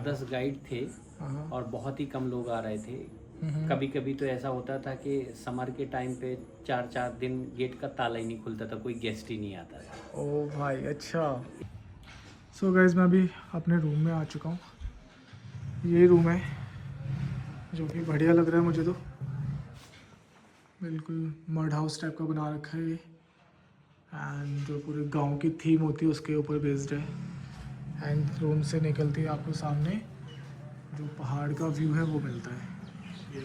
8-10 guide थे और बहुत ही कम लोग आ रहे थे। कभी कभी तो ऐसा होता था कि समर के टाइम पे 4-4 दिन गेट का ताला ही नहीं खुलता था, कोई गेस्ट ही नहीं आता था। ओ भाई अच्छा। सो गाइस मैं अभी अपने रूम में आ चुका हूँ। ये रूम है जो कि बढ़िया लग रहा है मुझे तो, बिल्कुल मड हाउस टाइप का बना रखा है ये। एंड जो पूरे गांव की थीम होती है उसके ऊपर बेस्ड है। एंड रूम से निकलती है आपको सामने जो पहाड़ का व्यू है वो मिलता है ये।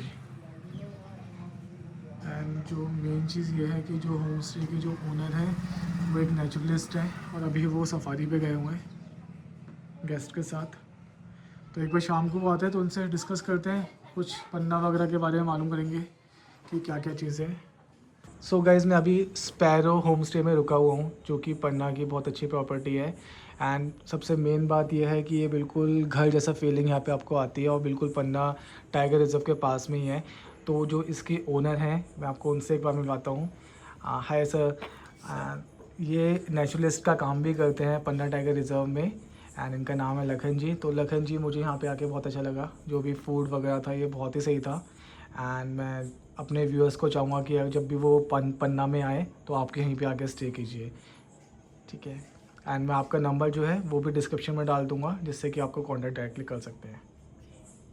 एंड जो मेन चीज़ ये है कि जो होम स्टे के जो ओनर हैं वो एक नेचुरलिस्ट हैं और अभी वो सफारी पे गए हुए हैं गेस्ट के साथ। तो एक बार शाम को वो आते हैं तो उनसे डिस्कस करते हैं, कुछ पन्ना वगैरह के बारे में मालूम करेंगे कि क्या क्या चीज़ें हैं। सो गाइज़ मैं अभी स्पैरो होम स्टे में रुका हुआ हूँ जो कि पन्ना की बहुत अच्छी प्रॉपर्टी है। एंड सबसे मेन बात यह है कि ये बिल्कुल घर जैसा फीलिंग यहाँ पे आपको आती है और बिल्कुल पन्ना टाइगर रिजर्व के पास में ही है। तो जो इसके ओनर हैं मैं आपको उनसे एक बार मिलवाता हूँ। हाय सर, ये नेचुरलिस्ट का काम भी करते हैं पन्ना टाइगर रिजर्व में एंड इनका नाम है लखन जी। तो लखन जी मुझे यहाँ पे आके बहुत अच्छा लगा, जो भी फूड वगैरह था ये बहुत ही सही था। एंड मैं अपने व्यूअर्स को चाहूँगा कि जब भी वो पन्ना में आए तो आपके यहीं पे आके स्टे कीजिए, ठीक है। एंड मैं आपका नंबर जो है वो भी डिस्क्रिप्शन में डाल दूँगा जिससे कि आपको कॉन्टैक्ट डायरेक्टली कर सकते हैं,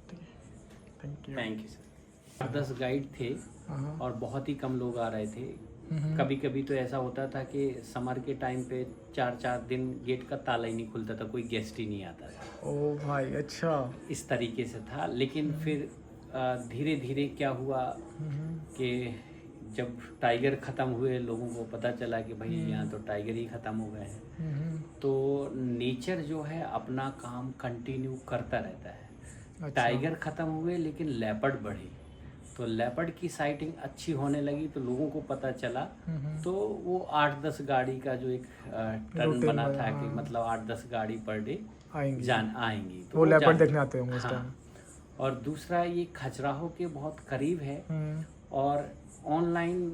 ठीक है। Thank you sir. 8-10 गाइड थे हाँ और बहुत ही कम लोग आ रहे थे। कभी कभी तो ऐसा होता था कि समर के टाइम पे 4-4 दिन गेट का ताला ही नहीं खुलता था, कोई गेस्ट ही नहीं आता था। ओ भाई अच्छा। इस तरीके से था। लेकिन फिर धीरे धीरे क्या हुआ कि जब टाइगर ख़त्म हुए, लोगों को पता चला कि भाई यहाँ तो टाइगर ही ख़त्म हो गए हैं, तो नेचर जो है अपना काम कंटिन्यू करता रहता है। अच्छा। टाइगर ख़त्म हुए लेकिन लेपर्ड बढ़ी, तो लेपर्ड की साइटिंग अच्छी होने लगी तो लोगों को पता चला। तो वो 8-10 गाड़ी का जो एक टर्न रूटीन बना में था कि हाँ मतलब 8-10 गाड़ी पर डे आएंगी, आएंगी, तो वो वो लेपर्ड जाने। देखने आते होंगे उस हाँ, टाइम। और दूसरा ये खजुराहो के बहुत करीब है और ऑनलाइन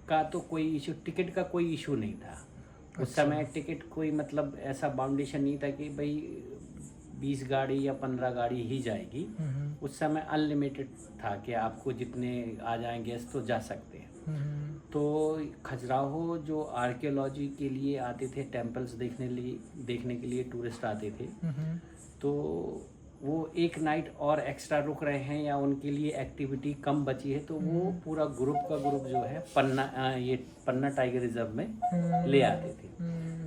का तो कोई इशू, टिकट का कोई इशू नहीं था उस अच्छा। समय। टिकट कोई मतलब ऐसा बाउंडेशन नहीं था कि भाई 20 गाड़ी या 15 गाड़ी ही जाएगी। उस समय अनलिमिटेड था कि आपको जितने आ जाएंगे तो जा सकते हैं। तो खजुराहो जो आर्कियोलॉजी के लिए आते थे, टेम्पल्स देखने के लिए टूरिस्ट आते थे, तो वो एक नाइट और एक्स्ट्रा रुक रहे हैं या उनके लिए एक्टिविटी कम बची है तो वो पूरा ग्रुप का ग्रुप जो है ये पन्ना टाइगर रिजर्व में ले आते थे।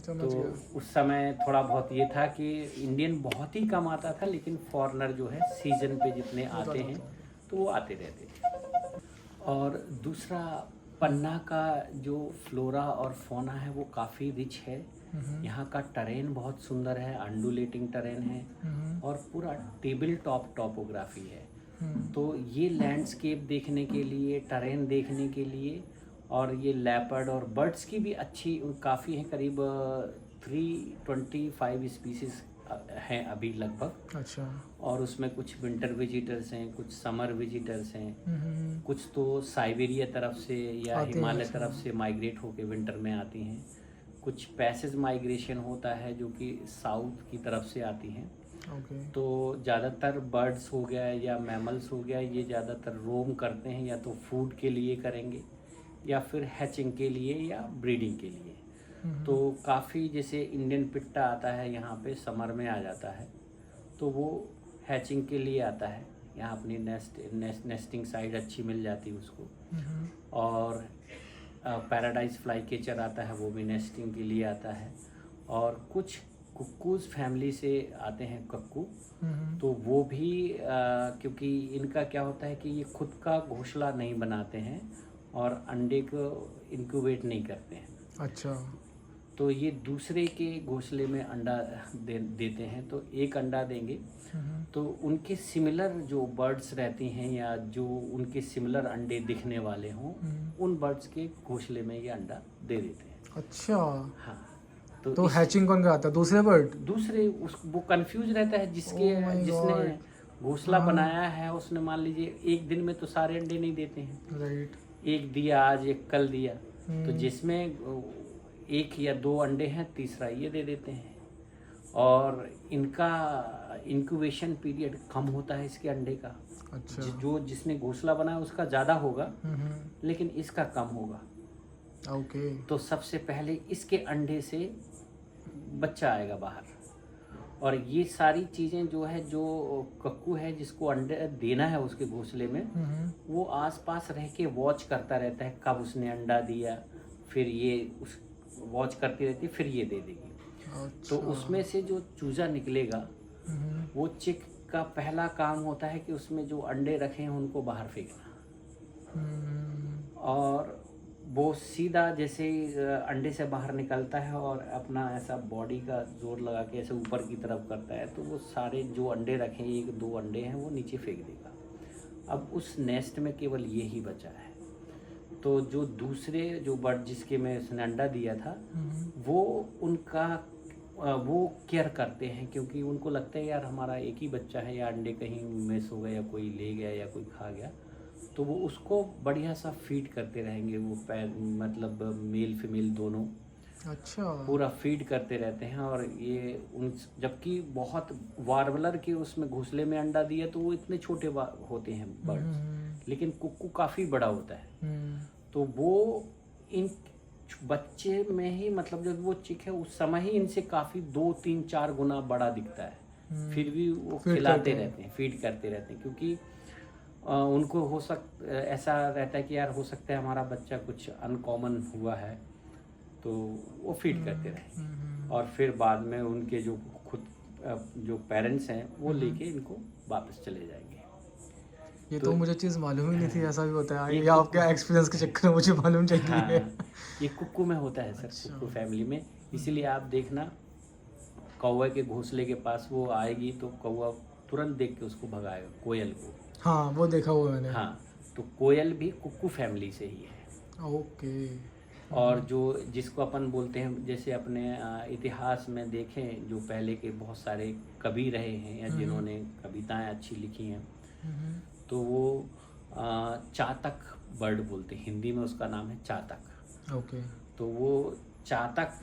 तो उस समय थोड़ा बहुत ये था कि इंडियन बहुत ही कम आता था, लेकिन फॉरेनर जो है सीजन पे जितने आते हैं तो वो आते रहते थे। और दूसरा, पन्ना का जो फ्लोरा और फोना है वो काफ़ी रिच है। यहाँ का टरेन बहुत सुंदर है, अंडुलेटिंग टरेन है और पूरा टेबल टॉप टॉपोग्राफी है। तो ये लैंडस्केप देखने के लिए, टरेन देखने के लिए, और ये लेपर्ड और बर्ड्स की भी अच्छी काफ़ी है, करीब 325 स्पीसीज हैं अभी लगभग। अच्छा। और उसमें कुछ विंटर विजिटर्स हैं, कुछ समर विजिटर्स हैं, कुछ तो साइबेरिया तरफ से या हिमालय तरफ से माइग्रेट होके विंटर में आती हैं, कुछ पैसेज माइग्रेशन होता है जो कि साउथ की तरफ से आती हैं। तो ज़्यादातर बर्ड्स हो गया या मैमल्स हो गया, ये ज़्यादातर रोम करते हैं, या तो फूड के लिए करेंगे या फिर हैचिंग के लिए या ब्रीडिंग के लिए। तो काफ़ी, जैसे इंडियन पिट्टा आता है यहाँ पे समर में आ जाता है, तो वो हैचिंग के लिए आता है यहाँ, अपनी नेस्टिंग साइड अच्छी मिल जाती है उसको। और पैराडाइज फ्लाई कैचर आता है, वो भी नेस्टिंग के लिए आता है। और कुछ कुक्कूज फैमिली से आते हैं कक्कू, तो वो भी क्योंकि इनका क्या होता है कि ये खुद का घोंसला नहीं बनाते हैं और अंडे को इंक्यूबेट नहीं करते हैं। अच्छा। तो ये दूसरे के घोंसले में अंडा देते हैं, तो एक अंडा देंगे तो उनके सिमिलर जो बर्ड्स रहती हैं या जो उनके सिमिलर अंडे दिखने वाले हों, उन बर्ड्स के घोंसले में ये अंडा दे देते हैं। अच्छा। हाँ, तो हैचिंग कौन कराता है, दूसरे बर्ड? दूसरे वो कंफ्यूज रहता है जिसने घोंसला बनाया है, उसने मान लीजिए एक दिन में तो सारे अंडे नहीं देते हैं। राइट। एक दिया आज, एक कल दिया, तो जिसमें 1 या 2 अंडे हैं, तीसरा ये दे देते हैं। और इनका इंक्यूबेशन पीरियड कम होता है इसके अंडे का। अच्छा। जो जिसने घोंसला बनाया उसका ज़्यादा होगा, लेकिन इसका कम होगा। ओके। तो सबसे पहले इसके अंडे से बच्चा आएगा बाहर, और ये सारी चीज़ें जो है, जो कक्कू है जिसको अंडे देना है उसके घोंसले में, वो आसपास रह के वॉच करता रहता है कब उसने अंडा दिया, फिर ये उस वॉच करती रहती है, फिर ये दे देगी। अच्छा। तो उसमें से जो चूजा निकलेगा, वो चिक का पहला काम होता है कि उसमें जो अंडे रखे हैं उनको बाहर फेंकना, और वो सीधा जैसे ही अंडे से बाहर निकलता है और अपना ऐसा बॉडी का जोर लगा के ऐसे ऊपर की तरफ करता है, तो वो सारे जो अंडे रखे हैं, 1-2 अंडे हैं, वो नीचे फेंक देगा। अब उस नेस्ट में केवल ये ही बचा है। तो जो दूसरे जो बर्ड जिसके में उसने अंडा दिया था, वो उनका वो केयर करते हैं, क्योंकि उनको लगता है यार हमारा एक ही बच्चा है, या अंडे कहीं मिस हो गए या कोई ले गया या कोई खा गया, तो वो उसको बढ़िया सा फीड करते रहेंगे। वो मतलब मेल फीमेल दोनों अच्छा। पूरा फीड करते रहते हैं। और ये उन जबकि बहुत वार्बलर के उसमें घोंसले में अंडा दिया तो वो इतने छोटे होते हैं बर्ड्स, लेकिन कुक्कू काफ़ी बड़ा होता है। तो वो इन बच्चे में ही, मतलब जब वो चिक है उस समय ही इनसे काफ़ी 2-3-4 गुना बड़ा दिखता है, फिर भी वो खिलाते रहते हैं, फीड करते रहते हैं, क्योंकि उनको ऐसा रहता है कि यार हो सकता है हमारा बच्चा कुछ अनकॉमन हुआ है, तो वो फीड करते रहेंगे। और फिर बाद में उनके जो खुद जो पेरेंट्स हैं वो लेके इनको वापस चले जाएंगे। ये तो मुझे चीज़ मालूम ही नहीं थी ऐसा भी होता है। ये आपके एक्सपीरियंस के चक्कर में मुझे मालूम चाहिए। हाँ, ये कुक्कू में होता है सर। अच्छा। कुक्कू फैमिली में, इसीलिए आप देखना कौवा के घोंसले के पास वो आएगी तो कौवा तुरंत देख के उसको भगाएगा, कोयल को। हाँ, वो देखा हुआ मैंने। हाँ, तो कोयल भी कुक्कू फैमिली से ही है। ओके। और जो जिसको अपन बोलते हैं, जैसे अपने इतिहास में देखें, जो पहले के बहुत सारे कवि रहे हैं या जिन्होंने कविताएं अच्छी लिखी हैं, तो वो चातक बर्ड बोलते हैं, हिंदी में उसका नाम है चातक। ओके। तो वो चातक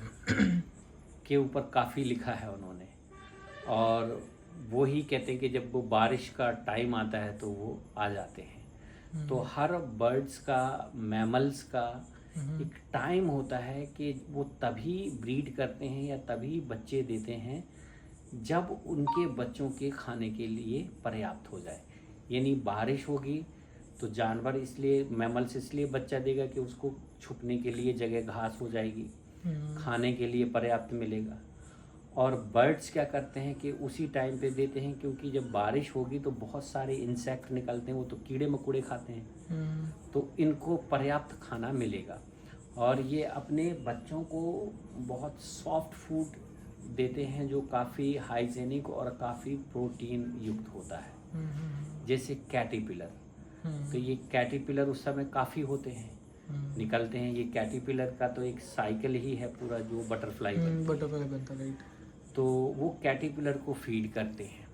के ऊपर काफ़ी लिखा है उन्होंने, और वो ही कहते हैं कि जब वो बारिश का टाइम आता है तो वो आ जाते हैं। तो हर बर्ड्स का, मैमल्स का एक टाइम होता है कि वो तभी ब्रीड करते हैं या तभी बच्चे देते हैं जब उनके बच्चों के खाने के लिए पर्याप्त हो जाए। यानी बारिश होगी तो जानवर इसलिए, मैमल्स इसलिए बच्चा देगा कि उसको छुपने के लिए जगह घास हो जाएगी, खाने के लिए पर्याप्त मिलेगा। और बर्ड्स क्या करते हैं कि उसी टाइम पे देते हैं, क्योंकि जब बारिश होगी तो बहुत सारे इंसेक्ट निकलते हैं, वो तो कीड़े मकोड़े खाते हैं, तो इनको पर्याप्त खाना मिलेगा। और ये अपने बच्चों को बहुत सॉफ्ट फूड देते हैं जो काफ़ी हाइजेनिक और काफ़ी प्रोटीन युक्त होता है, जैसे कैटरपिलर। तो ये कैटरपिलर उस समय काफ़ी होते हैं, निकलते हैं। ये कैटरपिलर का तो एक साइकिल ही है पूरा, जो बटरफ्लाई बनता है। तो वो कैटरपिलर को फीड करते हैं,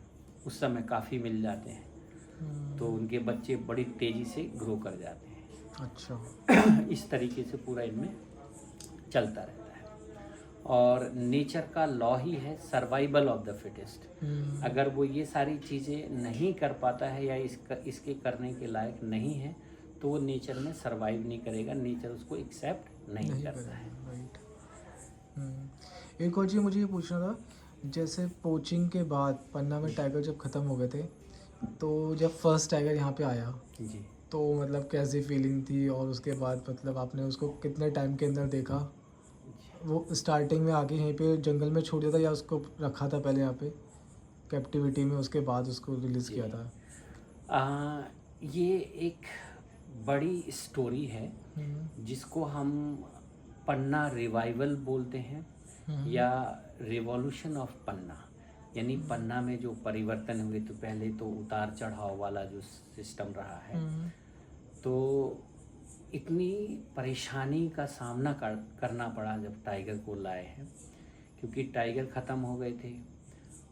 उस समय काफ़ी मिल जाते हैं, तो उनके बच्चे बड़ी तेज़ी से ग्रो कर जाते हैं। अच्छा। इस तरीके से पूरा इनमें चलता रहता है। और नेचर का लॉ ही है सर्वाइवल ऑफ द फिटेस्ट। अगर वो ये सारी चीज़ें नहीं कर पाता है या इसके करने के लायक नहीं है, तो वो नेचर में सर्वाइव नहीं करेगा, नेचर उसको एक्सेप्ट नहीं करता है। राइट। एक और चीज़ मुझे ये पूछना था, जैसे पोचिंग के बाद पन्ना में टाइगर जब ख़त्म हो गए थे, तो जब फर्स्ट टाइगर यहाँ पे आया जी, तो मतलब कैसी फीलिंग थी, और उसके बाद मतलब आपने उसको कितने टाइम के अंदर देखा? वो स्टार्टिंग में आके यहीं पे जंगल में छोड़ दिया था या उसको रखा था पहले यहाँ पे कैप्टिविटी में, उसके बाद उसको रिलीज़ किया था? ये एक बड़ी स्टोरी है जिसको हम पन्ना रिवाइवल बोलते हैं या रिवॉल्यूशन ऑफ पन्ना। यानी पन्ना में जो परिवर्तन हुए, तो पहले तो उतार चढ़ाव वाला जो सिस्टम रहा है, तो इतनी परेशानी का सामना करना पड़ा जब टाइगर को लाए हैं, क्योंकि टाइगर ख़त्म हो गए थे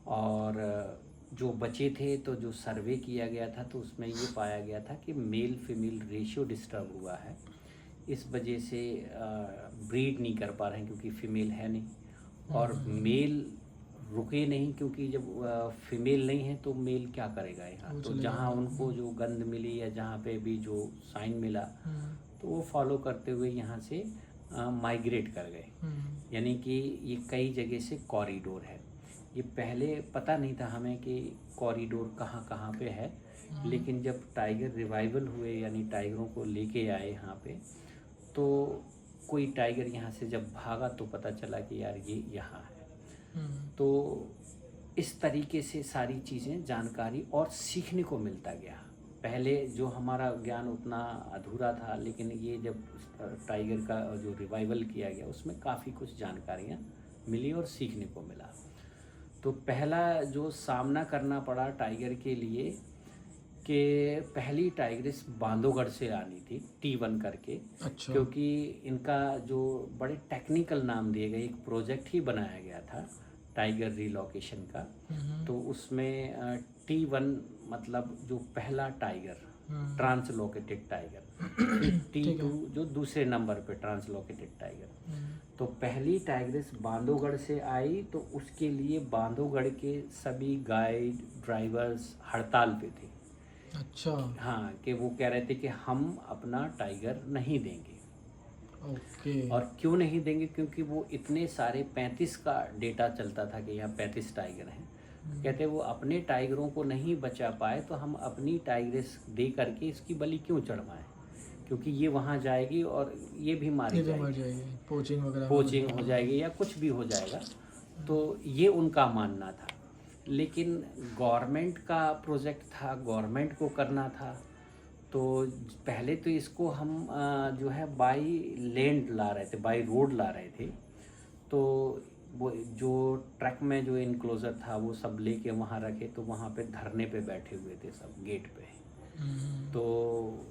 और जो बचे थे, तो जो सर्वे किया गया था तो उसमें ये पाया गया था कि मेल फीमेल रेशियो डिस्टर्ब हुआ है, इस वजह से ब्रीड नहीं कर पा रहे हैं, क्योंकि फीमेल है नहीं, और मेल रुके नहीं, क्योंकि जब फीमेल नहीं है तो मेल क्या करेगा यहाँ। वो तो चले जहाँ जाएगा। उनको जो गंध मिली या जहाँ पे भी जो साइन मिला तो वो फॉलो करते हुए यहाँ से माइग्रेट कर गए। यानी कि ये कई जगह से कॉरिडोर है। ये पहले पता नहीं था हमें कि कॉरिडोर कहाँ कहाँ पे है, लेकिन जब टाइगर रिवाइवल हुए यानी टाइगरों को लेके आए यहाँ पे, तो कोई टाइगर यहाँ से जब भागा तो पता चला कि यार ये यहाँ है। तो इस तरीके से सारी चीज़ें जानकारी और सीखने को मिलता गया। पहले जो हमारा ज्ञान उतना अधूरा था, लेकिन ये जब टाइगर का जो रिवाइवल किया गया उसमें काफ़ी कुछ जानकारियाँ मिली और सीखने को मिला। तो पहला जो सामना करना पड़ा टाइगर के लिए कि पहली टाइग्रेस बांधवगढ़ से आनी थी, T1 करके। अच्छा। क्योंकि इनका जो बड़े टेक्निकल नाम दिए गए, एक प्रोजेक्ट ही बनाया गया था टाइगर रिलोकेशन का। तो उसमें T1 मतलब जो पहला टाइगर, ट्रांसलोकेटेड टाइगर, T2 जो दूसरे नंबर पे ट्रांसलोकेटेड टाइगर। तो पहली टाइग्रेस बांधवगढ़ से आई, तो उसके लिए बांधवगढ़ के सभी गाइड ड्राइवर्स हड़ताल पे थे। अच्छा। हाँ, कि वो कह रहे थे कि हम अपना टाइगर नहीं देंगे। ओके। और क्यों नहीं देंगे? क्योंकि वो इतने सारे 35 का डेटा चलता था कि यहाँ 35 टाइगर हैं। कहते वो अपने टाइगरों को नहीं बचा पाए तो हम अपनी टाइग्रेस दे करके इसकी बलि क्यों चढ़वाएं, क्योंकि ये वहाँ जाएगी और ये भी मारी जाएगी, पोचिंग वगैरह पोचिंग हो जाएगी या कुछ भी हो जाएगा। तो ये उनका मानना था। लेकिन गवर्नमेंट का प्रोजेक्ट था, गवर्नमेंट को करना था। तो पहले तो इसको हम जो है बाई लैंड ला रहे थे, बाई रोड ला रहे थे। तो वो जो ट्रक में जो इनक्लोज़र था वो सब लेके वहाँ रखे, तो वहाँ पे धरने पे बैठे हुए थे सब गेट पे। तो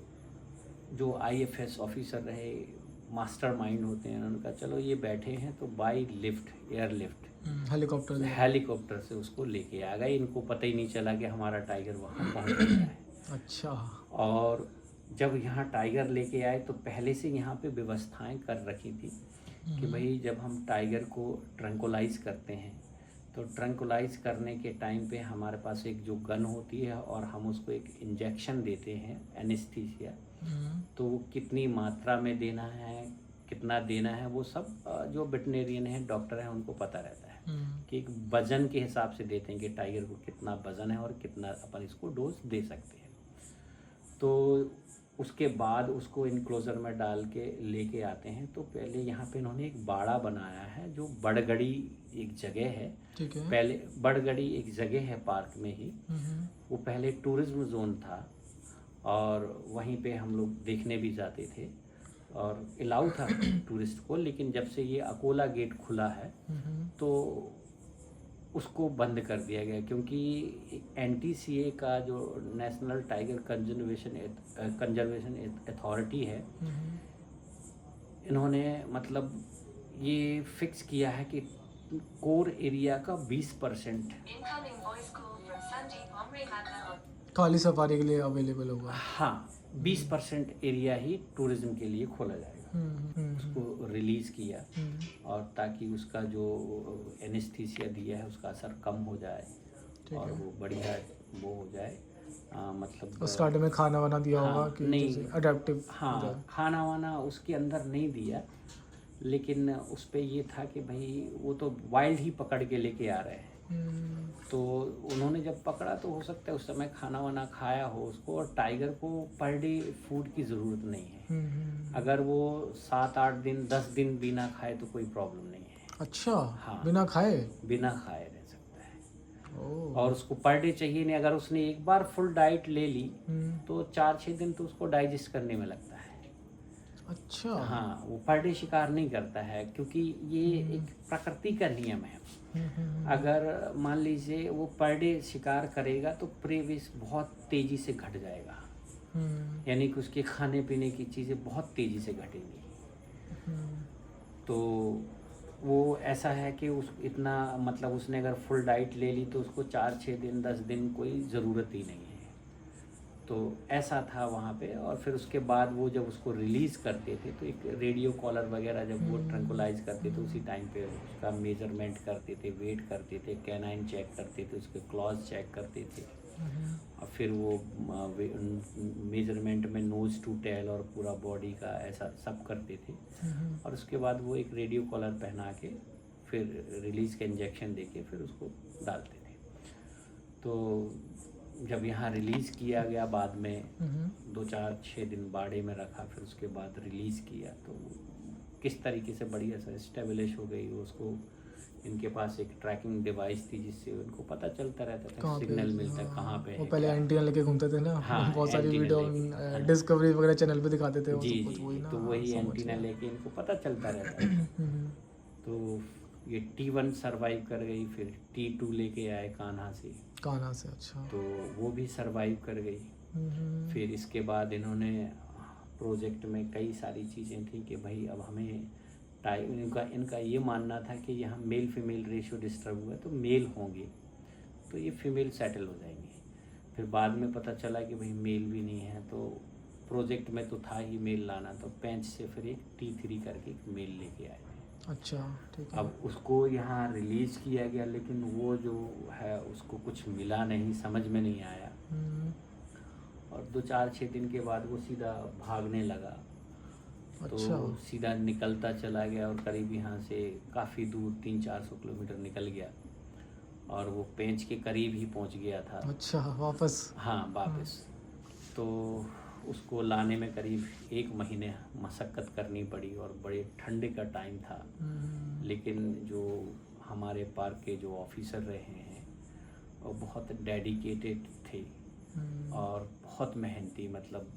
जो IFS ऑफिसर रहे, मास्टर माइंड होते हैं, उन्होंने कहा चलो ये बैठे हैं तो by lift, air lift, helicopter से उसको लेके आ गए। इनको पता ही नहीं चला कि हमारा टाइगर वहाँ पहुँच गया है। अच्छा। और जब यहाँ टाइगर लेके आए तो पहले से यहाँ पे व्यवस्थाएं कर रखी थी कि भाई जब हम टाइगर को ट्रंकुलाइज करते हैं तो ट्रंकुलाइज करने के टाइम पे हमारे पास एक जो गन होती है और हम उसको एक इंजेक्शन देते हैं एनेस्थीसिया। तो वो कितनी मात्रा में देना है, कितना देना है, वो सब जो वेटरनरियन है, डॉक्टर हैं, उनको पता रहता है कि एक वज़न के हिसाब से देते हैं कि टाइगर को कितना वज़न है और कितना अपन इसको डोज दे सकते हैं। तो उसके बाद उसको इनक्लोज़र में डाल के लेके आते हैं। तो पहले यहाँ पे इन्होंने एक बाड़ा बनाया है, जो बड़गड़ी एक जगह है। ठीक है। पहले बड़गड़ी एक जगह है पार्क में ही, वो पहले टूरिज्म जोन था और वहीं पे हम लोग देखने भी जाते थे और अलाउ था टूरिस्ट को। लेकिन जब से ये अकोला गेट खुला है तो उसको बंद कर दिया गया, क्योंकि NTCA का जो नेशनल टाइगर कंजर्वेशन अथॉरिटी है, इन्होंने मतलब ये फिक्स किया है कि कोर एरिया का 20% खाली सफारी के लिए अवेलेबल होगा। हाँ, 20% एरिया ही टूरिज्म के लिए खोला जाएगा। उसको रिलीज़ किया और ताकि उसका जो एनेस्थीसिया दिया है उसका असर कम हो जाए और वो बढ़िया वो हो जाए। मतलब स्टार्ट में खाना वाना दिया होगा कि नहीं, अडेप्टिव। हाँ, खाना वाना उसके अंदर नहीं दिया, लेकिन उस पे ये था कि भाई वो तो वाइल्ड ही पकड़ के लेके आ रहे हैं। तो उन्होंने जब पकड़ा तो हो सकता है उस समय खाना वाना खाया हो उसको। और टाइगर को पर डे फूड की ज़रूरत नहीं है। अगर वो 7-8 दिन 10 दिन बिना खाए तो कोई प्रॉब्लम नहीं है। अच्छा। हाँ, बिना खाए रह सकता है। और उसको पर डे चाहिए नहीं। अगर उसने एक बार फुल डाइट ले ली तो 4-6 दिन तो उसको डाइजेस्ट करने में लगता है। अच्छा। हाँ, वो पर डे शिकार नहीं करता है, क्योंकि ये एक प्रकृति का नियम है। अगर मान लीजिए वो पर डे शिकार करेगा तो प्रे बेस बहुत तेज़ी से घट जाएगा, यानी कि उसके खाने पीने की चीज़ें बहुत तेज़ी से घटेंगी। तो वो ऐसा है कि उस इतना मतलब उसने अगर फुल डाइट ले ली तो उसको 4-6 दिन 10 दिन कोई ज़रूरत ही नहीं है। तो ऐसा था वहाँ पे। और फिर उसके बाद वो जब उसको रिलीज़ करते थे तो एक रेडियो कॉलर वगैरह जब वो ट्रंकुलाइज करते थे उसी टाइम पे उसका मेजरमेंट करते थे, वेट करते थे, कैनाइन चेक करते थे, उसके क्लॉज चेक करते थे। और फिर वो मेजरमेंट में नोज़ टू टेल और पूरा बॉडी का ऐसा सब करते थे। और उसके बाद वो एक रेडियो कॉलर पहना के फिर रिलीज़ के इंजेक्शन दे के फिर उसको डालते थे। तो जब यहाँ रिलीज़ किया गया बाद में 2-4-6 दिन बाड़े में रखा, फिर उसके बाद रिलीज़ किया तो किस तरीके से बढ़िया सा स्टेबलिश हो गई। उसको इनके पास एक ट्रैकिंग डिवाइस थी जिससे उनको पता चलता रहता था, कहाँ पे सिग्नल मिलता कहाँ पे वो है पहले क्या। एंटीना लेके घूमते थे ना। हाँ, बहुत सारी एंटीना वीडियो लेके। डिस्कवरी वगैरह चैनल पे दिखाते थे वो जी सब कुछ जी वही जी, ना। तो वही समझ एंटीना गया। लेके इनको पता चलता रहता था। तो ये T1 सरवाइव कर गई, फिर T2 लेके आए कान्हा से, कान्हा से, अच्छा। तो वो भी सरवाइव कर गई। फिर इसके बाद इन्होंने प्रोजेक्ट में कई सारी चीज़ें थी कि भाई अब हमें इनका ये मानना था कि यहाँ मेल फीमेल रेशियो डिस्टर्ब हुआ तो मेल होंगे तो ये फीमेल सेटल हो जाएंगे। फिर बाद में पता चला कि भाई मेल भी नहीं है, तो प्रोजेक्ट में तो था ही मेल लाना, तो पेंच से फिर एक T3 करके एक मेल लेके आए थे। अच्छा, ठीक है। अब उसको यहाँ रिलीज़ किया गया लेकिन वो जो है उसको कुछ मिला नहीं, समझ में नहीं आया। और 2-4-6 दिन के बाद वो सीधा भागने लगा। अच्छा। तो सीधा निकलता चला गया और करीब यहाँ से काफ़ी दूर 300-400 किलोमीटर निकल गया और वो पेंच के करीब ही पहुँच गया था। अच्छा, वापस। हाँ, वापस। तो उसको लाने में करीब 1 महीने मशक्क़त करनी पड़ी और बड़े ठंडे का टाइम था। लेकिन जो हमारे पार्क के जो ऑफिसर रहे हैं वो बहुत डेडिकेटेड थे और बहुत मेहनती, मतलब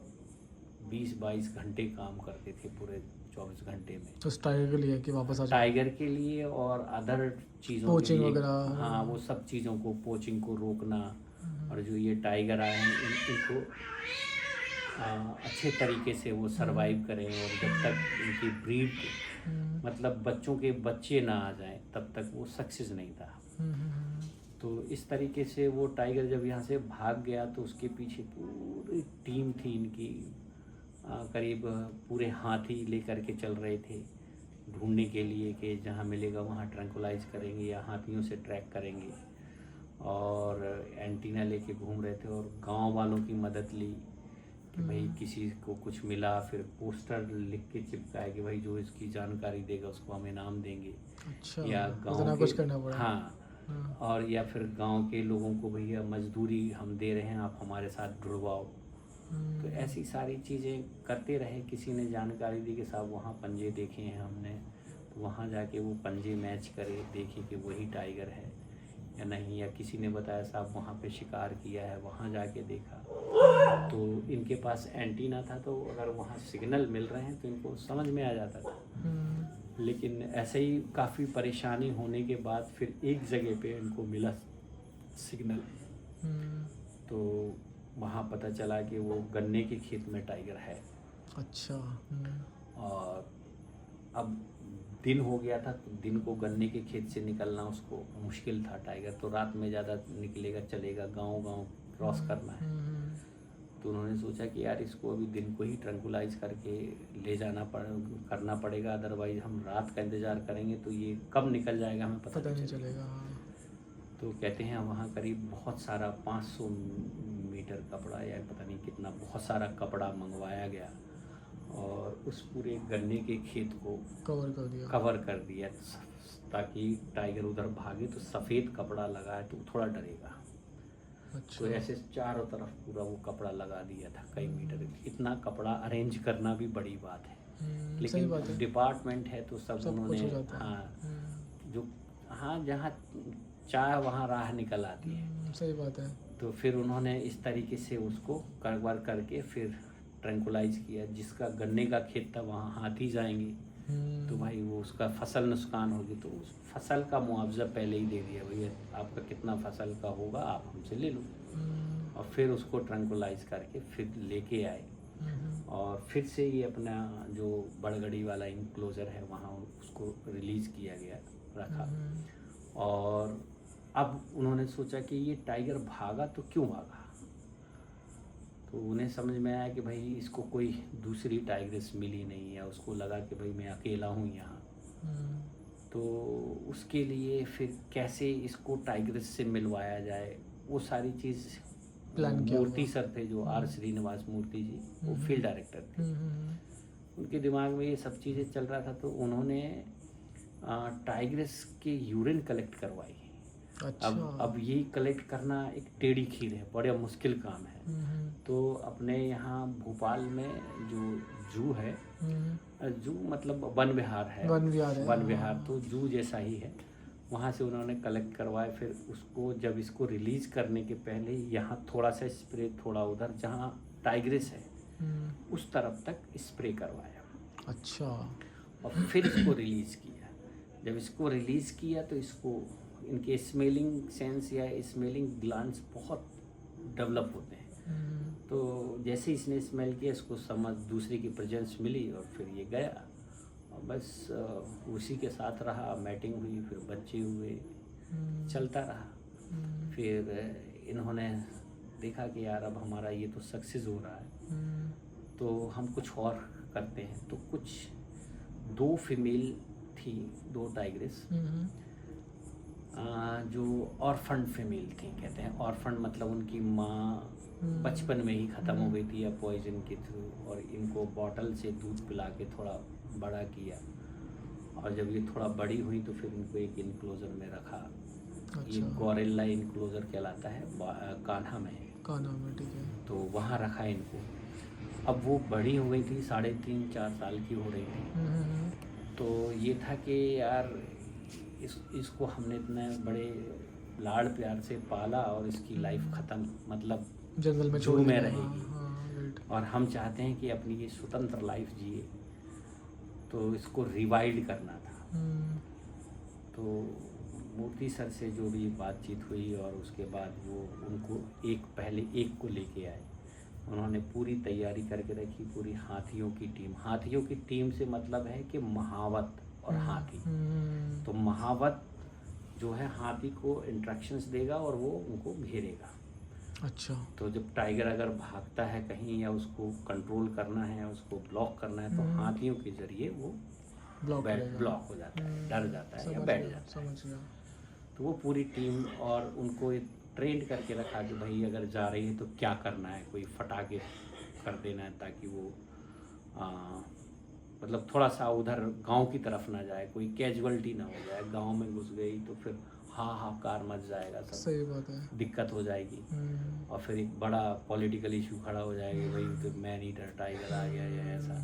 20-22 घंटे काम करते थे पूरे 24 घंटे में। तो उस टाइगर के लिए कि वापस आ जाए, टाइगर के लिए और अदर चीज़ों के पोचिंग लिए। वगैरह। हाँ, वो सब चीज़ों को, पोचिंग को रोकना। और जो ये टाइगर आए हैं इनको अच्छे तरीके से वो सरवाइव करें और जब तक इनकी ब्रीड मतलब बच्चों के बच्चे ना आ जाएं तब तक वो सक्सेस नहीं था। तो इस तरीके से वो टाइगर जब यहाँ से भाग गया तो उसके पीछे पूरी टीम थी इनकी, करीब पूरे हाथी लेकर के चल रहे थे ढूंढने के लिए कि जहाँ मिलेगा वहाँ ट्रैंकुलाइज करेंगे या हाथियों से ट्रैक करेंगे। और एंटीना लेके घूम रहे थे और गांव वालों की मदद ली कि भाई किसी को कुछ मिला, फिर पोस्टर लिख के चिपकाए कि भाई जो इसकी जानकारी देगा उसको हम इनाम देंगे। अच्छा, या इतना गांव कुछ के, करना पड़ा। हाँ, और या फिर गांव के लोगों को भैया मजदूरी हम दे रहे हैं, आप हमारे साथ जुड़वाओ। तो ऐसी सारी चीज़ें करते रहे। किसी ने जानकारी दी कि साहब वहाँ पंजे देखे हैं हमने, तो वहाँ जाके वो पंजे मैच करे, देखे कि वही टाइगर है या नहीं। या किसी ने बताया साहब वहाँ पे शिकार किया है, वहाँ जाके देखा तो इनके पास एंटीना था, तो अगर वहाँ सिग्नल मिल रहे हैं तो इनको समझ में आ जाता था। लेकिन ऐसे ही काफ़ी परेशानी होने के बाद फिर एक जगह पे इनको मिला सिग्नल, तो वहाँ पता चला कि वो गन्ने के खेत में टाइगर है। अच्छा। और अब दिन हो गया था, तो दिन को गन्ने के खेत से निकलना उसको मुश्किल था। टाइगर तो रात में ज़्यादा निकलेगा, चलेगा, गांव क्रॉस करना है। तो उन्होंने सोचा कि यार इसको अभी दिन को ही ट्रैंकुलाइज करके ले जाना करना पड़ेगा, अदरवाइज हम रात का इंतज़ार करेंगे तो ये कब निकल जाएगा हमें पता नहीं चलेगा। तो कहते हैं वहाँ करीब बहुत सारा 500 मीटर कपड़ा या पता नहीं कितना बहुत सारा कपड़ा मंगवाया गया और उस पूरे गन्ने के खेत को कवर कर दिया ताकि टाइगर उधर भागे तो सफ़ेद कपड़ा लगा है तो थोड़ा डरेगा। अच्छा। तो ऐसे चारों तरफ पूरा वो कपड़ा लगा दिया था कई मीटर। इतना कपड़ा अरेंज करना भी बड़ी बात है, लेकिन डिपार्टमेंट है तो सब उन्होंने, हाँ, जो, हाँ, जहाँ चाह वहाँ राह निकल आती है। सही बात है। तो फिर उन्होंने इस तरीके से उसको कवर करके फिर ट्रैंकुलाइज किया। जिसका गन्ने का खेत था वहाँ हाथी जाएंगे तो भाई वो उसका फसल नुकसान होगी तो उस फसल का मुआवजा पहले ही दे दिया, भैया आपका कितना फसल का होगा आप हमसे ले लो। और फिर उसको ट्रैंकुलाइज करके फिर लेके आए और फिर से ये अपना जो बड़गड़ी वाला इंक्लोजर है वहाँ उसको रिलीज़ किया गया, रखा। और अब उन्होंने सोचा कि ये टाइगर भागा तो क्यों भागा, तो उन्हें समझ में आया कि भाई इसको कोई दूसरी टाइग्रेस मिली नहीं है, उसको लगा कि भाई मैं अकेला हूँ यहाँ। तो उसके लिए फिर कैसे इसको टाइग्रेस से मिलवाया जाए, वो सारी चीज़ प्लान किया मूर्ति होगा। सर थे जो आर श्रीनिवास मूर्ति जी, वो फील्ड डायरेक्टर थे, उनके दिमाग में ये सब चीज़ें चल रहा था। तो उन्होंने टाइग्रेस के यूरिन कलेक्ट करवाई। अच्छा। अब ये कलेक्ट करना एक टेढ़ी खीर है, बड़ा मुश्किल काम है। तो अपने यहाँ भोपाल में जो जू है, जू मतलब वन विहार है, वन विहार तो जू जैसा ही है, वहाँ से उन्होंने कलेक्ट करवाए। फिर उसको जब इसको रिलीज़ करने के पहले यहाँ थोड़ा सा स्प्रे, थोड़ा उधर जहाँ टाइग्रेस है उस तरफ तक स्प्रे करवाया। अच्छा। और फिर इसको रिलीज़ किया। जब इसको रिलीज़ किया तो इसको, इनके स्मेलिंग सेंस या स्मेलिंग ग्लैंड्स बहुत डेवलप होते हैं। तो जैसे इसने स्मेल किया, इसको समझ दूसरे की प्रेजेंस मिली और फिर ये गया और बस उसी के साथ रहा। मैटिंग हुई, फिर बच्चे हुए, चलता रहा। फिर इन्होंने देखा कि यार अब हमारा ये तो सक्सेस हो रहा है, तो हम कुछ और करते हैं। तो कुछ 2 फीमेल थी, 2 टाइग्रेस जो ऑर्फन फीमेल थी। कहते हैं ऑर्फन मतलब उनकी माँ बचपन में ही ख़त्म हो गई थी या पॉइजन के थ्रू, और इनको बॉटल से दूध पिला के थोड़ा बड़ा किया। और जब ये थोड़ा बड़ी हुई तो फिर इनको एक इनक्लोजर में रखा। अच्छा। ये गौरेला इनक्लोजर कहलाता है, कान्हा में है। कान्हा में, ठीक है। तो वहाँ रखा इनको। अब वो बड़ी हो गई थी, 3.5-4 साल की हो रही थी। तो ये था कि यार इसको हमने इतने बड़े लाड़ प्यार से पाला और इसकी लाइफ ख़त्म, मतलब जंगल में जू छोड़ में देना। रहेगी। और हम चाहते हैं कि अपनी ये स्वतंत्र लाइफ जिए, तो इसको रिवाइल्ड करना था। तो मूर्ति सर से जो भी बातचीत हुई और उसके बाद वो उनको पहले एक को लेके आए। उन्होंने पूरी तैयारी करके रखी, पूरी हाथियों की टीम से मतलब है कि महावत और हाथी। तो महावत जो है हाथी को इंस्ट्रक्शंस देगा और वो उनको घेरेगा। अच्छा। तो जब टाइगर अगर भागता है कहीं या उसको कंट्रोल करना है, उसको ब्लॉक करना है, तो हाथियों के जरिए वो ब्लॉक हो जाता है, डर जाता है या बैठ जाता है। समझ गया। तो वो पूरी टीम और उनको ट्रेंड करके रखा कि भाई अगर जा रही है तो क्या करना है, कोई फटाके कर देना है ताकि वो मतलब थोड़ा सा उधर गांव की तरफ ना जाए, कोई कैजुअलिटी ना हो जाए। गांव में घुस गई तो फिर हाहाकार मच जाएगा, सब सही बात है, दिक्कत हो जाएगी। और फिर एक बड़ा पॉलिटिकल इशू खड़ा हो जाएगा, भाई तो मैन ईटर टाइगर आ गया या ऐसा।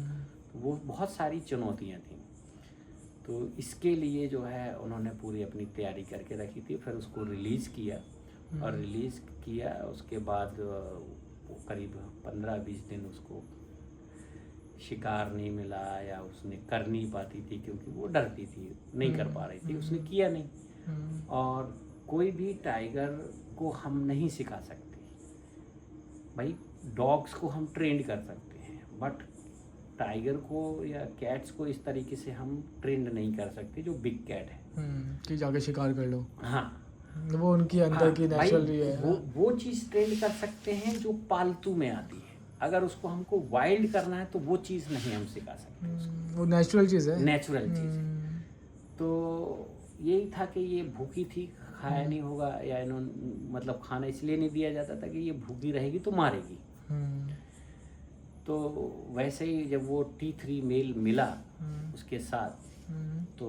तो वो बहुत सारी चुनौतियाँ थी। तो इसके लिए जो है उन्होंने पूरी अपनी तैयारी करके रखी थी। फिर उसको रिलीज़ किया और रिलीज़ किया उसके बाद करीब 15-20 दिन उसको शिकार नहीं मिला या उसने कर नहीं पाती थी, क्योंकि वो डरती थी, नहीं कर पा रही थी, उसने किया नहीं। और कोई भी टाइगर को हम नहीं सिखा सकते भाई। डॉग्स को हम ट्रेंड कर सकते हैं, बट टाइगर को या कैट्स को इस तरीके से हम ट्रेंड नहीं कर सकते जो बिग कैट है कि जाके शिकार कर लो। हाँ, वो उनकी अंदर की नेचुरल है। वो चीज़ ट्रेंड कर सकते हैं जो पालतू में आती है। अगर उसको हमको वाइल्ड करना है तो वो चीज़ नहीं हम सिखा सकते उसको। वो नेचुरल चीज़ है, नेचुरल चीज़ है। तो यही था कि ये भूखी थी, खाया नहीं होगा, या इन्होंने मतलब खाना इसलिए नहीं दिया जाता था कि ये भूखी रहेगी तो मारेगी। तो वैसे ही जब वो T3 मेल मिला उसके साथ, तो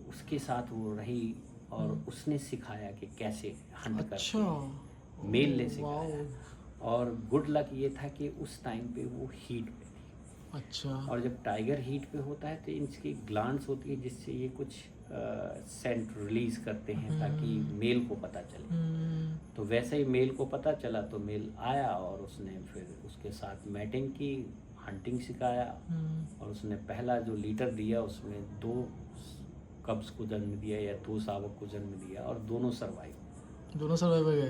उसके साथ वो रही और उसने सिखाया कि कैसे हंट करते हैं। मेल ने सिखाया। और गुड लक ये था कि उस टाइम पे वो हीट पे थी। अच्छा। और जब टाइगर हीट पे होता है तो इनकी ग्लैंड्स होती है जिससे ये कुछ सेंट रिलीज करते हैं ताकि मेल को पता चले। तो वैसे ही मेल को पता चला तो मेल आया और उसने फिर उसके साथ मैटिंग की, हंटिंग सिखाया। और उसने पहला जो लीटर दिया उसमें 2 कब्स को जन्म दिया या 2 शावक को जन्म दिया और दोनों सर्वाइव।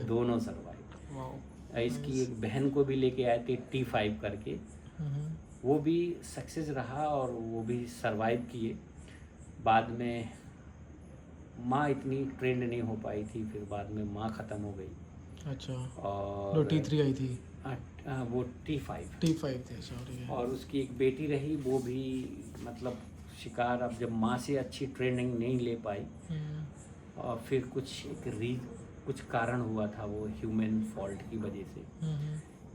दोनों सर्वाइव। इसकी एक बहन को भी लेके आए थे T5 करके, वो भी सक्सेस रहा और वो भी सरवाइव किए। बाद में माँ इतनी ट्रेंड नहीं हो पाई थी, फिर बाद में माँ ख़त्म हो गई। अच्छा। और T3 आई थी। वो T5 T5 थे, सॉरी। और उसकी एक बेटी रही, वो भी मतलब शिकार, अब जब माँ से अच्छी ट्रेनिंग नहीं ले पाई और फिर कुछ कारण हुआ था वो ह्यूमन फॉल्ट की वजह से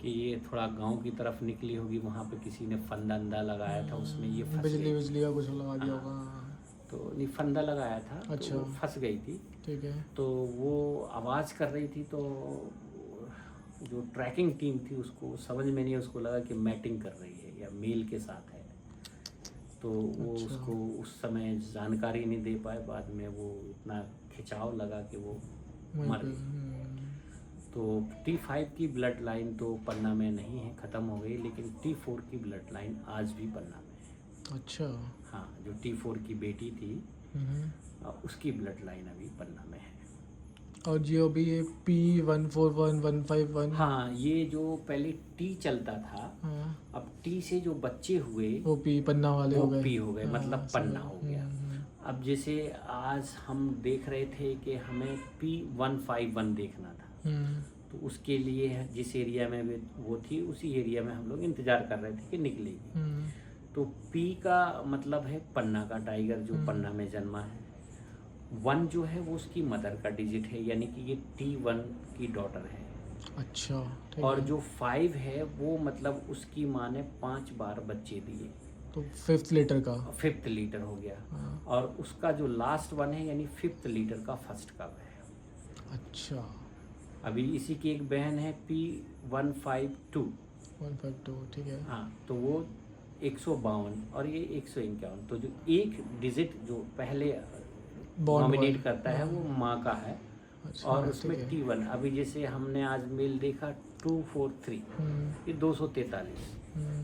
कि ये थोड़ा गांव की तरफ निकली होगी, वहाँ पे किसी ने फंदा अंदा लगाया था, उसमें ये फंस बिजली गई। बिजली का कुछ लगा दिया हाँ। होगा। तो नहीं, फंदा लगाया था। अच्छा। तो वो फंस गई थी। ठीक है। तो वो आवाज़ कर रही थी, तो जो ट्रैकिंग टीम थी उसको समझ में नहीं, उसको लगा कि मैटिंग कर रही है या मेल के साथ है, तो वो अच्छा। उसको उस समय जानकारी नहीं दे पाए। बाद में वो इतना खिंचाव लगा कि वो वहीं मर पे, गई। तो T5 की ब्लड लाइन तो पन्ना में नहीं है, ख़त्म हो गई, लेकिन T4 की ब्लड लाइन आज भी पन्ना में है। अच्छा। हाँ, जो T4 की बेटी थी उसकी ब्लड लाइन अभी पन्ना में है। और जो अभी ये P141151। हाँ, ये जो पहले T चलता था, हाँ, अब T से जो बच्चे हुए वो P पन्ना वाले वो हो गए। P हो गए, हाँ, मतलब पन्ना हो गया। हम्म। अब जैसे आज हम देख रहे थे कि हमें P151 देखना था, तो उसके लिए जिस एरिया में वो थी उसी एरिया में हम लोग इंतज़ार कर रहे थे कि निकलेगी। तो P का मतलब है पन्ना का टाइगर, जो पन्ना में जन्मा है। 1 जो है वो उसकी मदर का डिजिट है, यानी कि ये T1 की डॉटर है। अच्छा, ठीक और है। जो 5 है वो मतलब उसकी माँ ने 5 बार बच्चे दिए, तो 5th लीटर का। 5th लीटर हो गया। हाँ। और उसका जो लास्ट 1 है यानी 5th लीटर का फर्स्ट कब है। अच्छा। अभी इसी की एक बहन है P152। 152, ठीक है। हाँ, तो वो 152 और ये 151। तो जो एक डिजिट जो पहले Bond नॉमिनेट वाला। करता है वो माँ का है। अच्छा, और उसमें ठीक है। T1 अभी जैसे हमने आज मेल देखा 243, ये 243,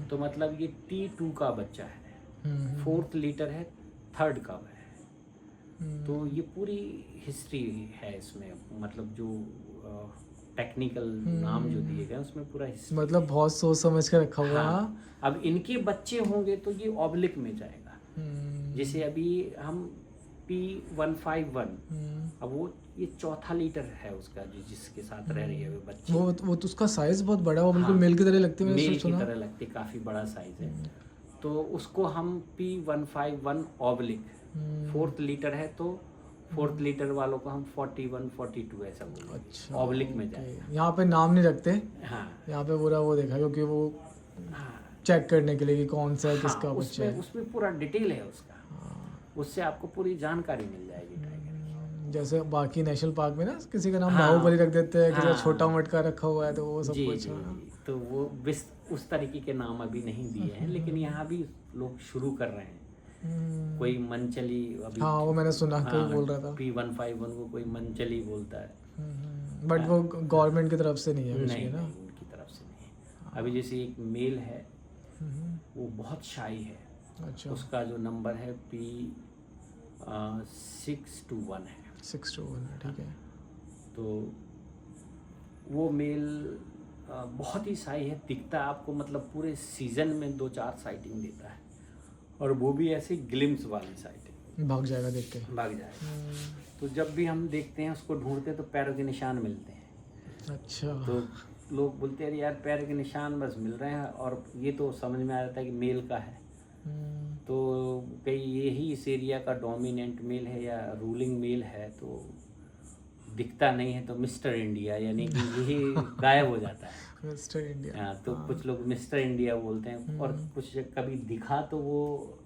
तो मतलब ये T2 का बच्चा है। 4th लीटर है, 3rd का है। तो ये पूरी हिस्ट्री है इसमें, मतलब जो टेक्निकल नाम जो दिए गए उसमें पूरा हिस्ट्री। मतलब बहुत सोच समझ के रखा हुआ है। हाँ, अब इनके बच्चे होंगे तो ये ऑब्लिक में जाएगा। जैसे अभी हम P151, अब वो ये 4था लीटर है उसका, जो जिसके साथ रह रही है वो बच्ची। वो तो उसका साइज बहुत बड़ा है, वो बिल्कुल हाँ, मेल की तरह लगती है, मैंने मेल की सुना। तरह लगती, काफ़ी बड़ा साइज है। तो उसको हम P151 ऑब्लिक, 4th लीटर है तो 4th लीटर वालों को हम 41 42 ऐसा बोलते हैं। अच्छा, ऑब्लिक में ओके। जाएगा। यहाँ पे नाम नहीं रखते, हाँ यहाँ पे पूरा वो देखा, क्योंकि वो हाँ चेक करने के लिए कि कौन सा है, किसका हाँ, बच्चा है। उसमें पूरा डिटेल है उसका, उससे आपको पूरी जानकारी मिल जाएगी टाइगर की। जैसे बाकी नेशनल पार्क में ना किसी का नाम हाँ, बाहुबली रख देते हैं, किसी का हाँ, छोटा मटका रखा हुआ है, तो वो सब जी कुछ। जी जी, तो वो उस तरीके के नाम अभी नहीं दिए हैं, लेकिन यहाँ भी लोग शुरू कर रहे हैं। कोई मनचली अभी, हाँ, वो मैंने सुना, हाँ, कोई बोल रहा था। P151 को कोई मनचली बोलता है। बट वो गवर्नमेंट की तरफ से नहीं है कुछ नहीं भी ना। नहीं, उनकी तरफ से नहीं है। अभी जैसे एक मेल है, वो बहुत शाई है, अच्छा। उसका जो नंबर है P621 है। 621, ठीक है। तो वो मेल बहुत ही शाही है, दिखता है आपको, मतलब पूरे सीजन में 2-4 साइटिंग देता है, और वो भी ऐसी ग्लिम्स वाली साइटिंग, भाग जाएगा देख के। भाग जाएगा। तो जब भी हम देखते हैं उसको ढूंढते हैं तो पैरों के निशान मिलते हैं। अच्छा। तो लोग बोलते हैं यार पैर के निशान बस मिल रहे हैं, और ये तो समझ में आ जाता है कि मेल का है। तो कई यही इस एरिया का डोमिनेंट मेल है या रूलिंग मेल है, तो दिखता नहीं है तो मिस्टर इंडिया, यानी कि यही गायब हो जाता है। Mister India. हाँ, तो कुछ लोग मिस्टर इंडिया बोलते हैं, और कुछ कभी दिखा तो वो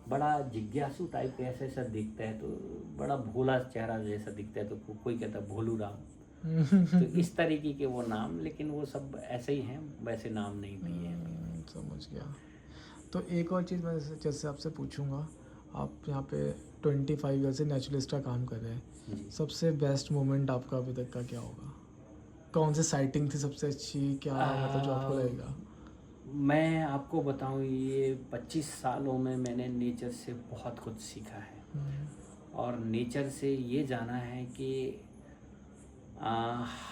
बड़ा जिज्ञासु टाइप का ऐसा ऐसा दिखता है, तो बड़ा भोला चेहरा जैसा दिखता है, तो कोई कहता है भोलू राम। तो इस तरीके के वो नाम, लेकिन वो सब ऐसे ही हैं, वैसे नाम नहीं दिए हैं। समझ गया। तो एक और चीज़ मैं जैसे आपसे पूछूंगा, आप यहाँ पे 25 ईयर से नेचुरलिस्ट का काम कर रहे हैं, जी। सबसे बेस्ट मोमेंट आपका अभी तक का क्या होगा? कौन सी साइटिंग थी सबसे अच्छी, क्या मतलब जो आपको लगेगा? मैं आपको बताऊं, ये 25 सालों में मैंने नेचर से बहुत कुछ सीखा है, और नेचर से ये जाना है कि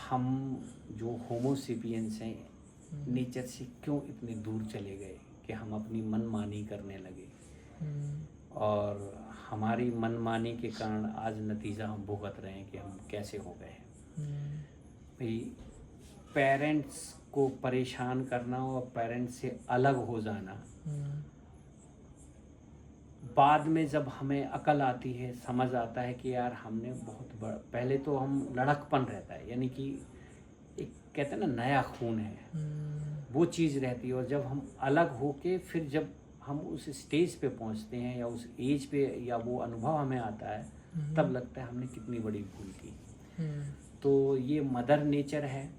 हम जो होमो सेपियंस हैं, नेचर से क्यों इतने दूर चले गए कि हम अपनी मनमानी करने लगे, और हमारी मनमानी के कारण आज नतीजा हम भुगत रहे हैं कि हम कैसे हो गए। भाई पेरेंट्स को परेशान करना और पेरेंट्स से अलग हो जाना, बाद में जब हमें अकल आती है, समझ आता है कि यार हमने बहुत बड़ा, पहले तो हम लड़कपन रहता है, यानी कि एक कहते हैं ना नया खून है, वो चीज़ रहती है। और जब हम अलग होके फिर जब हम उस स्टेज पे पहुंचते हैं या उस एज पे या वो अनुभव हमें आता है, तब लगता है हमने कितनी बड़ी भूल की। तो ये मदर नेचर है,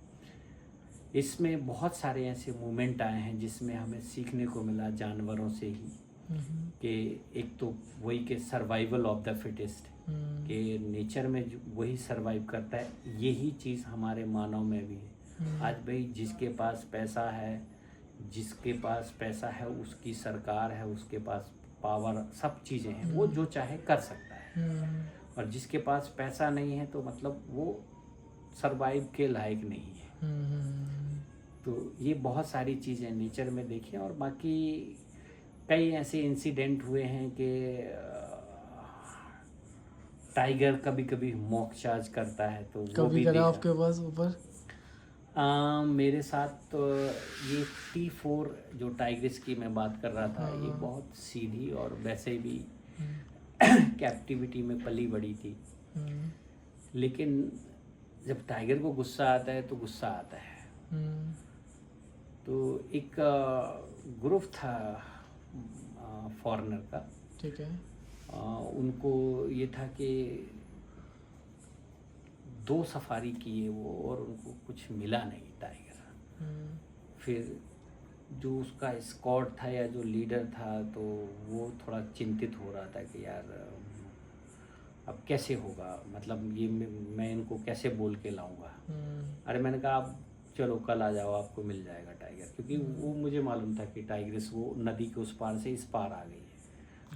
इसमें बहुत सारे ऐसे मोमेंट आए हैं जिसमें हमें सीखने को मिला जानवरों से ही, कि एक तो वही के सर्वाइवल ऑफ द फिटेस्ट, कि नेचर में जो वही सर्वाइव करता है, यही चीज़ हमारे मानव में भी है। आज भाई जिसके पास पैसा है, जिसके पास पैसा है उसकी सरकार है, उसके पास पावर, सब चीज़ें हैं, वो जो चाहे कर सकता है। और जिसके पास पैसा नहीं है तो मतलब वो सरवाइव के लायक नहीं है। तो ये बहुत सारी चीज़ें नेचर में देखी, और बाकी कई ऐसे इंसिडेंट हुए हैं कि टाइगर कभी कभी मॉक चार्ज करता है, तो वो भी करा देखा। आपके पास ऊपर? मेरे साथ तो ये T4 जो टाइग्रिस की मैं बात कर रहा था, ये बहुत सीधी और वैसे भी कैप्टिविटी में पली बड़ी थी। लेकिन जब टाइगर को गुस्सा आता है तो गुस्सा आता है। तो एक ग्रुप था फॉरेनर का, ठीक है। उनको ये था कि 2 सफारी किए वो, और उनको कुछ मिला नहीं टाइगर। फिर जो उसका स्क्वाड था या जो लीडर था, तो वो थोड़ा चिंतित हो रहा था कि यार अब कैसे होगा, मतलब ये मैं इनको कैसे बोल के लाऊंगा। अरे मैंने कहा आप चलो कल आ जाओ, आपको मिल जाएगा टाइगर, क्योंकि वो मुझे मालूम था कि टाइग्रिस वो नदी के उस पार से इस पार आ गई है।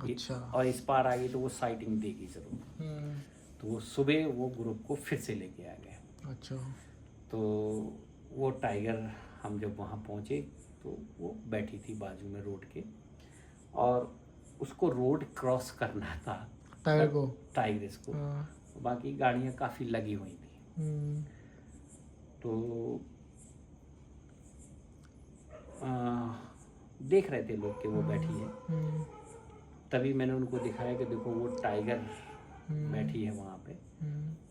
अच्छा। और इस पार आ गई तो वो साइटिंग देगी ज़रूर। तो वो सुबह वो ग्रुप को फिर से लेके आ गए। अच्छा। तो वो टाइगर, हम जब वहाँ पहुँचे तो वो बैठी थी बाजू में रोड के, और उसको रोड क्रॉस करना था, टाइग्रिस को। बाकी गाड़ियाँ काफ़ी लगी हुई थी। तो देख रहे थे लोग कि वो बैठी है। तभी मैंने उनको दिखाया कि देखो वो टाइगर बैठी है वहाँ पे।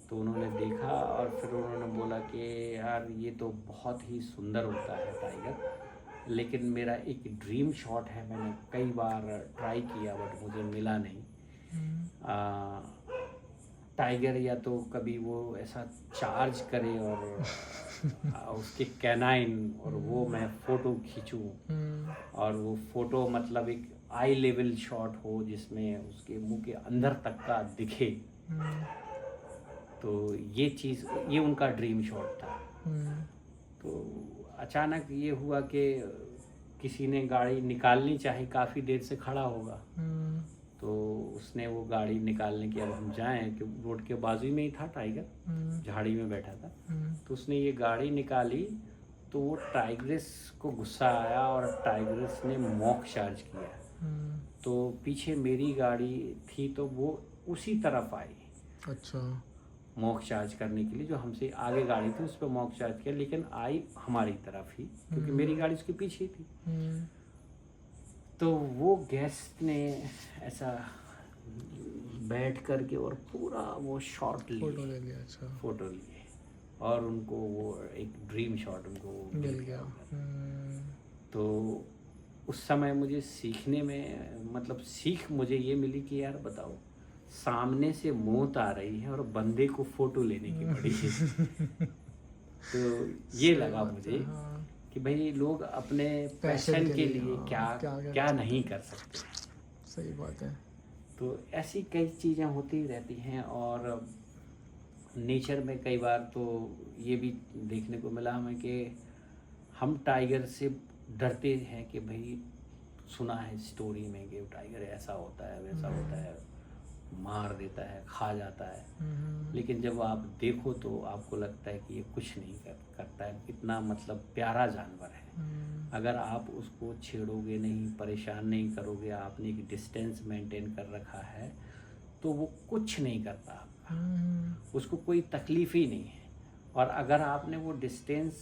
तो उन्होंने देखा और फिर उन्होंने बोला कि यार ये तो बहुत ही सुंदर होता है टाइगर, लेकिन मेरा एक ड्रीम शॉट है, मैंने कई बार ट्राई किया बट मुझे मिला नहीं। टाइगर या तो कभी वो ऐसा चार्ज करे और उसके कैनाइन, और वो मैं फ़ोटो खींचूं, और वो फ़ोटो मतलब एक आई लेवल शॉट हो जिसमें उसके मुंह के अंदर तक का दिखे। तो ये चीज़, ये उनका ड्रीम शॉट था। तो अचानक ये हुआ कि किसी ने गाड़ी निकालनी चाही, काफ़ी देर से खड़ा होगा। तो उसने वो गाड़ी निकालने की, अब हम जाएं कि रोड के बाजू में ही था टाइगर, झाड़ी में बैठा था। तो उसने ये गाड़ी निकाली तो वो टाइग्रिस को गुस्सा आया और टाइग्रिस ने मॉक चार्ज किया। तो पीछे मेरी गाड़ी थी तो वो उसी तरफ आई। अच्छा। मॉक चार्ज करने के लिए, जो हमसे आगे गाड़ी थी उस पर मॉक चार्ज किया, लेकिन आई हमारी तरफ ही, क्योंकि मेरी गाड़ी उसके पीछे ही थी। तो वो गेस्ट ने ऐसा बैठ करके और पूरा वो शॉट लिया, अच्छा फोटो लिए, और उनको वो एक ड्रीम शॉट उनको मिल गया। तो उस समय मुझे सीखने में, मतलब सीख मुझे ये मिली कि यार बताओ, सामने से मौत आ रही है और बंदे को फोटो लेने की पड़ी है। तो ये लगा मुझे कि भाई लोग अपने पैशन के लिए क्या नहीं कर सकते। सही बात है। तो ऐसी कई चीज़ें होती रहती हैं। और नेचर में कई बार तो ये भी देखने को मिला हमें कि हम टाइगर से डरते हैं कि भाई सुना है स्टोरी में कि टाइगर ऐसा होता है वैसा होता है, मार देता है, खा जाता है। लेकिन जब आप देखो तो आपको लगता है कि ये कुछ नहीं करता है, इतना मतलब प्यारा जानवर है। अगर आप उसको छेड़ोगे नहीं, परेशान नहीं करोगे, आपने एक डिस्टेंस मेंटेन कर रखा है, तो वो कुछ नहीं करता आपका, उसको कोई तकलीफ़ ही नहीं है। और अगर आपने वो डिस्टेंस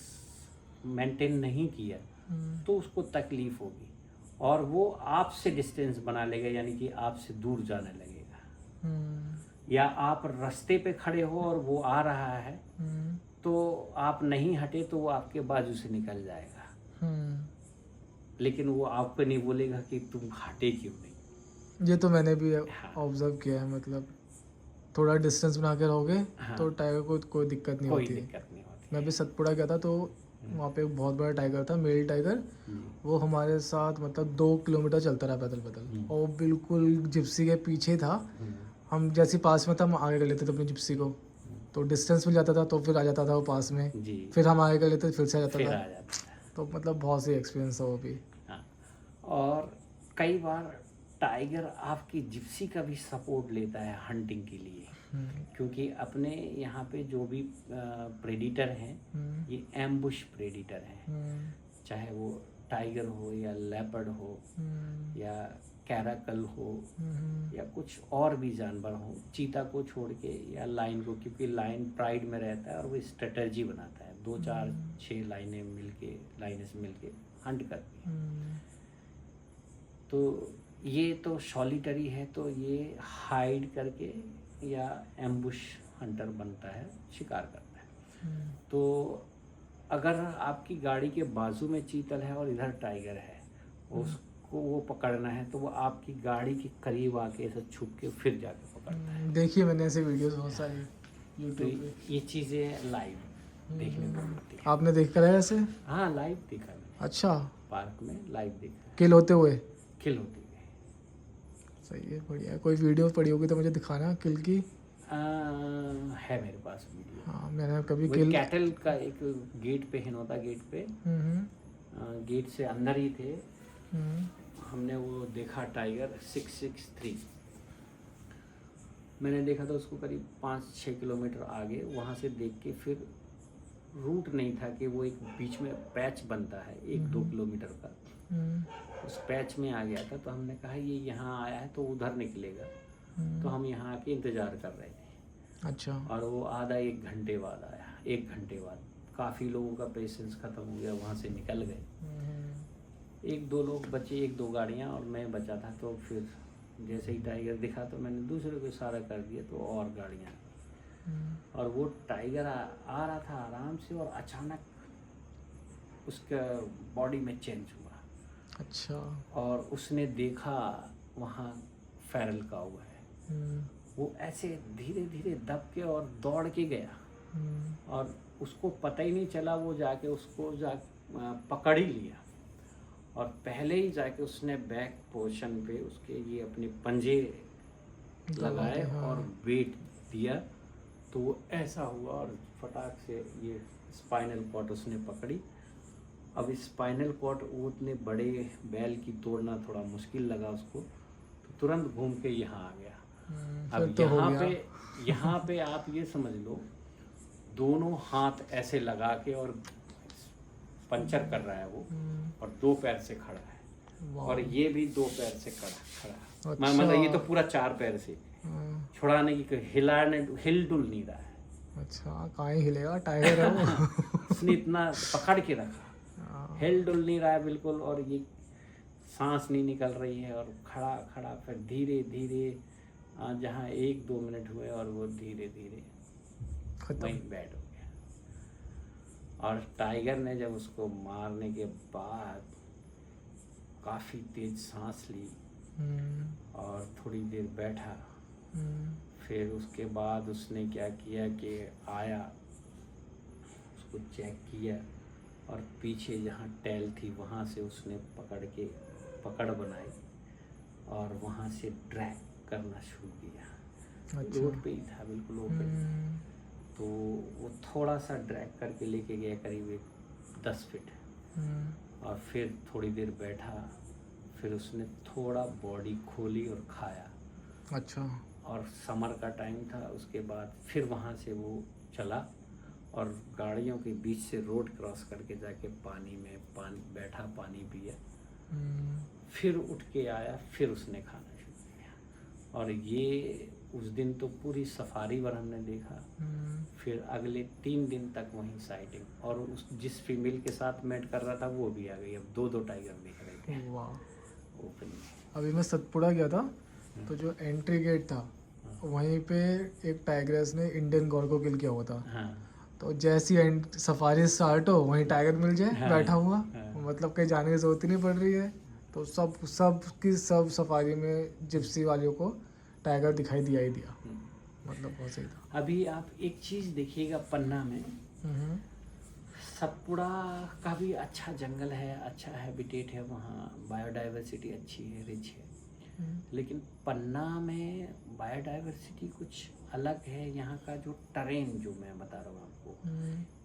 मेंटेन नहीं किया तो उसको तकलीफ होगी और वो आपसे डिस्टेंस बना लेगा, यानी कि आपसे दूर जाने लगेगा। या आप रास्ते पे खड़े हो और वो आ रहा है तो आप नहीं हटे तो वो आपके बाजू से निकल जाएगा, लेकिन वो आप पे नहीं बोलेगा कि तुम हटे क्यों नहीं। ये तो मैंने भी हाँ। ऑब्जर्व किया है, मतलब थोड़ा डिस्टेंस बना के रहोगे हाँ। तो टाइगर को कोई दिक्कत नहीं कोई होती। दिक्कत नहीं होती। मैं भी सतपुड़ा गया था तो वहाँ पे एक बहुत बड़ा टाइगर था, मेल टाइगर। जी। वो हमारे साथ मतलब 2 किलोमीटर चलता रहा पैदल पैदल, और वो बिल्कुल जिप्सी के पीछे था। हम जैसे पास में था हम आगे कर लेते थे अपनी जिप्सी को, तो डिस्टेंस मिल जाता था तो फिर आ जाता था वो पास में, जी। फिर हम आगे कर लेते फिर से आ जाता फिर था। आ जाता है। तो मतलब बहुत सही एक्सपीरियंस था वो भी। हाँ। और कई बार टाइगर आपकी जिप्सी का भी सपोर्ट लेता है हंटिंग के लिए, क्योंकि अपने यहाँ पे जो भी प्रेडिटर हैं ये एम्बुश प्रेडिटर हैं, चाहे वो टाइगर हो या लेपर्ड हो या कैराकल हो या कुछ और भी जानवर हो, चीता को छोड़ के या लाइन को, क्योंकि लाइन प्राइड में रहता है और वो स्ट्रेटजी बनाता है, 2 4 6 लाइनें मिलके हंट करती हैं। तो ये तो सॉलिटरी है, तो ये हाइड करके या एम्बुश हंटर बनता है, शिकार करता है। तो अगर आपकी गाड़ी के बाजू में चीतल है और इधर टाइगर है, उसको वो पकड़ना है तो वो आपकी गाड़ी के करीब आके ऐसे छुप के फिर जाके पकड़ता है। देखिए मैंने ऐसे वीडियोस बहुत सारी तो यूट्यूब पे। ये चीज़ें लाइव देखने को मिलती है। आपने देख कर है ऐसे? हाँ, लाइव देखा मैंने, अच्छा, पार्क में लाइव देखा, किल होते हुए? किल होती है। सही है, बढ़िया। कोई वीडियो पड़ी होगी तो मुझे दिखाना किल की। है मेरे पास वीडियो। हाँ, मैंने कभी वो किल। कैटल का एक गेट पे, हिनोता गेट पे, गेट से अंदर ही थे, हमने वो देखा टाइगर 663। मैंने देखा था उसको करीब 5-6 किलोमीटर आगे, वहाँ से देख के फिर रूट नहीं था कि वो एक बीच में पैच बनता है 1-2 किलोमीटर का, उस पैच में आ गया था। तो हमने कहा ये यहाँ आया है तो उधर निकलेगा, तो हम यहाँ आके इंतज़ार कर रहे थे। अच्छा। और वो आधा 1 घंटे बाद आया, 1 घंटे बाद काफ़ी लोगों का पेशेंस ख़त्म हो गया, वहाँ से निकल गए। 1-2 लोग बचे, 1-2 गाड़ियाँ और मैं बचा था। तो फिर जैसे ही टाइगर दिखा तो मैंने दूसरे को इशारा कर दिया तो और गाड़ियाँ, और वो टाइगर आ रहा था आराम से और अचानक उसका बॉडी में चेंज हुआ। अच्छा। और उसने देखा वहाँ फेरल काऊ है, वो ऐसे धीरे धीरे दब के और दौड़ के गया, और उसको पता ही नहीं चला, वो जाके उसको पकड़ ही लिया, और पहले ही जाके उसने बैक पोर्शन पे उसके ये अपने पंजे लगाए और वेट दिया, तो वो ऐसा हुआ और फटाक से ये स्पाइनल कॉर्ड उसने पकड़ी। अब स्पाइनल कॉर्ड वो उतने बड़े बैल की तोड़ना थोड़ा मुश्किल लगा उसको, तो तुरंत घूम के यहाँ आ गया। अब तो यहाँ पे आप ये समझ लो, दोनों हाथ ऐसे लगा के और पंचर कर रहा है वो, और 2 पैर से खड़ा है, और ये भी 2 पैर से खड़ा। अच्छा। मतलब ये तो पूरा 4 पैर से छुड़ाने की, हिल डुल नहीं रहा है। अच्छा, कहाँ ही हिलेगा, टाइगर है वो। उसने इतना पकड़ के रखा, हिल डुल नहीं रहा है बिल्कुल, और ये सांस नहीं निकल रही है, और खड़ा खड़ा फिर धीरे धीरे जहाँ 1-2 मिनट हुए और वो धीरे धीरे वहीं बैठ हो गया। और टाइगर ने जब उसको मारने के बाद काफ़ी तेज सांस ली और थोड़ी देर बैठा, फिर उसके बाद उसने क्या किया कि आया, उसको चेक किया, और पीछे जहाँ टेल थी वहाँ से उसने पकड़ बनाई और वहाँ से ड्रैग करना शुरू किया। अच्छा। रोड पे ही था, बिल्कुल ओपन। तो वो थोड़ा सा ड्रैग करके लेके गया करीब 10 फीट, और फिर थोड़ी देर बैठा, फिर उसने थोड़ा बॉडी खोली और खाया। अच्छा। और समर का टाइम था, उसके बाद फिर वहाँ से वो चला और गाड़ियों के बीच से रोड क्रॉस करके जाके पानी बैठा, पानी पिया, फिर उठ के आया, फिर उसने खाना शुरू किया। और ये उस दिन तो पूरी सफारी पर हमने देखा। फिर अगले 3 दिन तक वहीं साइटिंग, और उस जिस फीमेल के साथ मैट कर रहा था वो भी आ गई। अब 2-2 टाइगर दिख रहे थे वाह। ओपन में। अभी मैं सतपुड़ा गया था, तो जो एंट्री गेट था वहीं पे एक टाइग्रेस ने इंडियन गौर को किल किया हुआ था। हाँ तो जैसी एंड सफारी स्टार्ट हो वहीं टाइगर मिल जाए हाँ, बैठा हुआ, हाँ। मतलब कहीं जाने की जरूरत ही नहीं पड़ रही है। तो सब सफारी में जिप्सी वालों को टाइगर दिखाई दिया ही दिया, मतलब बहुत सही था। अभी आप एक चीज़ देखिएगा पन्ना में, हम्म, सतपुड़ा का भी अच्छा जंगल है, अच्छा हैबिटेट है, वहाँ बायोडाइवर्सिटी अच्छी है, रिच है। लेकिन पन्ना में बायोडाइवर्सिटी कुछ अलग है। यहाँ का जो टरेन जो मैं बता रहा हूँ आपको,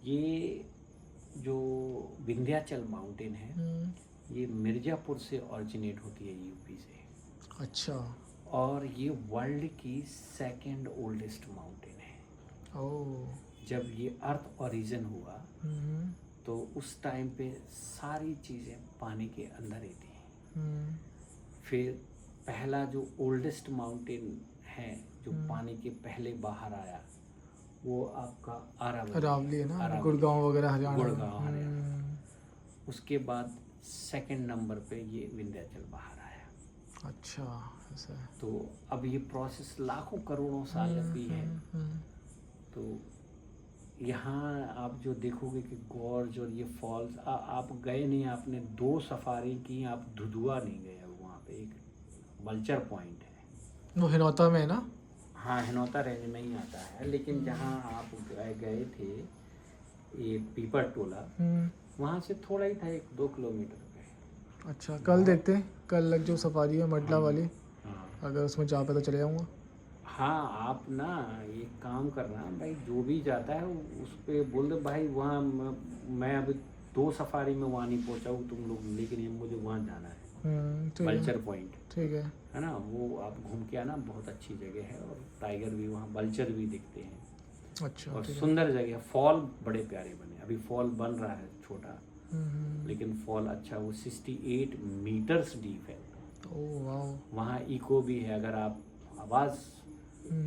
ये जो विंध्याचल माउंटेन है, ये मिर्ज़ापुर से ऑरिजिनेट होती है, यूपी से। अच्छा। और ये वर्ल्ड की 2nd ओल्डेस्ट माउंटेन है। ओह। जब ये अर्थ ओरिजिन हुआ तो उस टाइम पे सारी चीज़ें पानी के अंदर ही थी। फिर पहला जो ओल्डेस्ट माउंटेन है जो पानी के पहले बाहर आया, वो आपका अरावली है ना, अरावली। गुड़गांव वगैरह हरियाणा। गुड़गांव हरियाणा। उसके बाद 2nd नंबर पे ये विंध्याचल बाहर आया। अच्छा, ऐसा है। तो अब ये प्रोसेस लाखों करोड़ों साल की है। तो यहाँ आप जो देखोगे कि गॉर्ज और ये फॉल्स, आप गए नहीं, आपने 2 सफारी की, आप धुधुआ नहीं गए। वहाँ पे एक वल्चर पॉइंट है, वो हिनौता में है ना? हाँ हिनौता रेंज में ही आता है। लेकिन जहाँ आप गए थे ये पीपर टोला, वहाँ से थोड़ा ही था, 1-2 किलोमीटर पे। अच्छा, कल देखते हैं, कल लग जो सफारी है मडला वाली, हाँ अगर उसमें जा पाए तो चले जाऊँगा। हाँ, आप ना एक काम करना भाई, जो भी जाता है उस पे बोल दे भाई, वहाँ मैं अभी 2 सफारी में वहाँ नहीं पहुँचा हूँ तुम लोग, लेकिन ये मुझे वहाँ जाना है, ठीक है, वल्चर पॉइंट ठीक है। है ना, वो आप घूम के आना, बहुत अच्छी जगह है। और टाइगर भी वहाँ, वल्चर भी दिखते हैं, अच्छा, और ठीक है। सुंदर जगह है। फॉल बड़े प्यारे बने, अभी फॉल बन रहा है छोटा, लेकिन फॉल अच्छा, वो 68 मीटर्स डीप है। Oh wow. वहाँ इको भी है, अगर आप आवाज़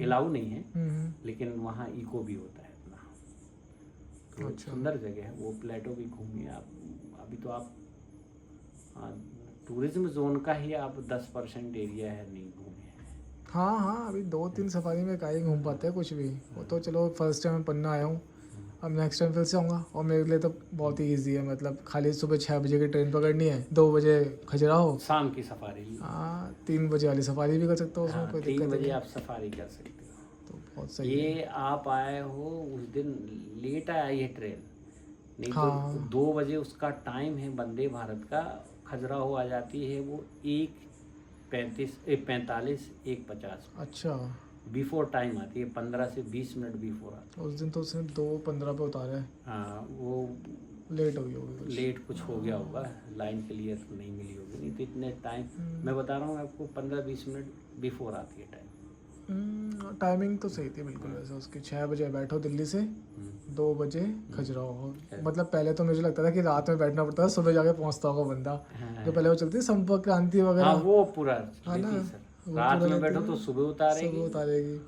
अलाउ नहीं है, लेकिन वहाँ इको भी होता है अपना। तो अच्छा। सुंदर जगह है वो। प्लेटो भी घूमिए आप। अभी तो आप टूरिज्म जोन का ही आप 10% एरिया है नहीं घूमे हैं। हाँ, अभी 2-3 सफारी में कहीं घूम पाते हैं कुछ भी। वो तो चलो फर्स्ट टाइम मैं पन्ना आया हूँ, अब नेक्स्ट टाइम फिर से आऊँगा। और मेरे लिए तो बहुत ही ईजी है, मतलब खाली सुबह 6 बजे की ट्रेन पकड़नी है, 2 बजे खजुराहो, शाम की सफारी, हाँ 3 बजे वाली सफारी भी कर सकता हूँ, उसमें कोई 3 दिक्कत बजे नहीं। आप सफारी कर सकते हो। तो बहुत सही है। ये आप आए हो उस दिन, लेट आई है ट्रेन, नहीं हाँ। तो 2 बजे उसका टाइम है वंदे भारत का, खजुराहो आ जाती है वो 1:45 1:50 अच्छा, बिफोर टाइम आती है, 15 से 20 मिनट बिफोर आती उस दिन तो उसने 2:15 पे उतारा है, है। हाँ, वो लेट हो गई होगी कुछ। लेट कुछ हो गया होगा, लाइन क्लियर नहीं मिली होगी, नहीं तो इतने टाइम मैं बता रहा हूँ आपको, 15-20 मिनट बिफोर आती है टाइम। टाइमिंग तो सही थी बिल्कुल वैसे उसकी। 6 बजे बैठो दिल्ली से, 2 बजे खजुराहो। मतलब पहले तो मुझे लगता था कि रात में बैठना पड़ता था, सुबह जाके पहुंचता होगा बंदा। हाँ। जो पहले वो चलती संपर्क क्रांति हाँ वगैरह, वो पूरा हाँ लेती ना, है सर, वो रात पूरा में लेती बैठो है, तो सुबह सुबह उतारेगी, उतारेगी।